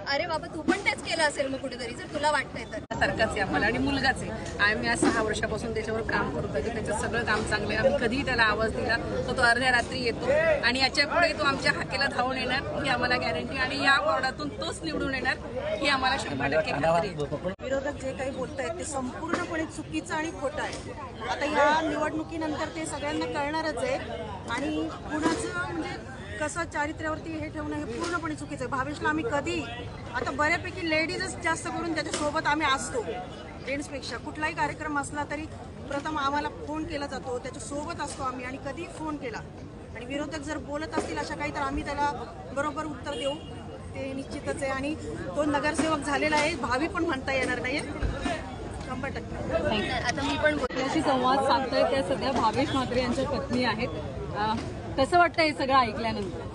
अरे बाबा तू पण तेच केलं असेल मग कुठेतरी, जर तुला वाटतंय तर. सारखाच आहे आम्हाला आणि मुलगाच आहे. आम्ही आज 6 वर्षापासून त्याच्यावर काम करतो आहे. त्याचं सगळं काम चांगलं आहे. आम्ही कधीही त्याला आवाज दिला तर तो अर्ध्या रात्री येतो आणि याच्या पुढे तो आमच्या हाकेला धावून येणार ही आम्हाला गॅरंटी, आणि या वॉर्डातून तोच निवडून येणार ही आम्हाला 100% खात्री आहे. विरोधक जे काही बोलतायत ते संपूर्णपणे चुकीचं आणि खोटं आहे. आता या निवडणुकीनंतर ते सगळ्यांना कळणारच आहे आणि कुणाचं म्हणजे कसं चारित्र्यावरती हे ठेवणं हे पूर्णपणे चुकीचं आहे. भावेशला आम्ही कधी आता बऱ्यापैकी लेडीजच जास्त करून त्याच्यासोबत आम्ही असतो. जेंट्सपेक्षा कुठलाही कार्यक्रम असला तरी प्रथम आम्हाला फोन केला जातो, त्याच्यासोबत असतो आम्ही आणि कधी फोन केला आणि विरोधक जर बोलत असतील अशा काही तर आम्ही त्याला बरोबर उत्तर देऊ, ते निश्चितच आहे. आणि तो नगरसेवक झालेला आहे, भावी पण म्हणता येणार नाही 100%. आता मी पण त्याशी संवाद साधताय त्या सध्या भावेश म्हात्रे यांच्या पत्नी आहेत. कसं वाटतं हे सगळं ऐकल्यानंतर?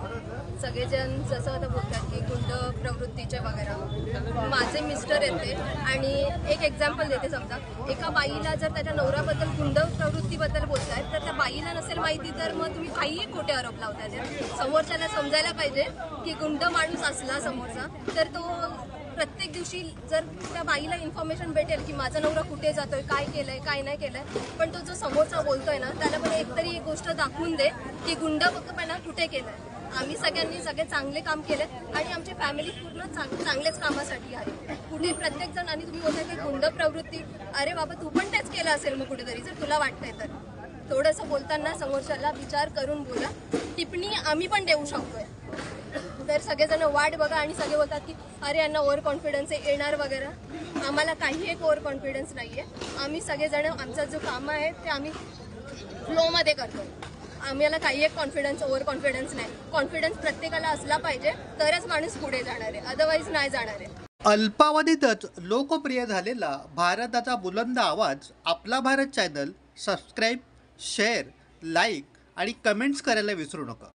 सगळेजण जसं आता बोलतात की गुंड प्रवृत्तीचे वगैरे, माझे मिस्टर येते आणि एक एक्झाम्पल देते. समजा एका बाईला जर त्याच्या नवऱ्याबद्दल गुंड प्रवृत्तीबद्दल बोलताय तर त्या बाईला नसेल माहिती तर मग तुम्ही काहीही खोटे आरोप लावताय. समोरच्याला समजायला पाहिजे की गुंड माणूस असला समोरचा तर तो प्रत्येक दिवशी जर त्या बाईला इन्फॉर्मेशन भेटेल की माझा नवरा कुठे जातोय, काय केलंय काय नाही केलंय, पण तो जो समोरचा बोलतोय ना त्याला पण एकतरी एक गोष्ट दाखवून दे की गुंडपणा कुठे केलंय. आम्ही सगळ्यांनी सगळे चांगले काम केले आणि आमची फॅमिली पूर्ण चांगल्याच कामासाठी आहे. कुठे प्रत्येक जण आणि तुम्ही बोलताय की गुंड प्रवृत्ती, अरे बाबा तू पण तेच केलं असेल मग कुठेतरी, जर तुला वाटतंय तर. थोडंसं बोलताना समोरच्याला विचार करून बोला. टिप्पणी आम्ही पण देऊ शकतोय, तर सगळेजण वाट बघा आणि सगळे बोलतात की अरे यांना ओव्हर कॉन्फिडन्स येणार वगैरे. आम्हाला काही एक ओव्हर कॉन्फिडन्स नाहीये. आम्ही सगळेजण आमचा जो काम आहे ते आम्ही फ्लोमध्ये करतो. आम्हाला काही एक कॉन्फिडन्स ओव्हर कॉन्फिडन्स नाही. कॉन्फिडन्स प्रत्येकाला असला पाहिजे तरच माणूस पुढे जाणार आहे, अदरवाईज नाही जाणार आहे. अल्पावधीतच लोकप्रिय झालेला भारताचा बुलंद आवाज आपला Bharat channel subscribe, share, like आणि कमेंट्स करायला विसरू नका.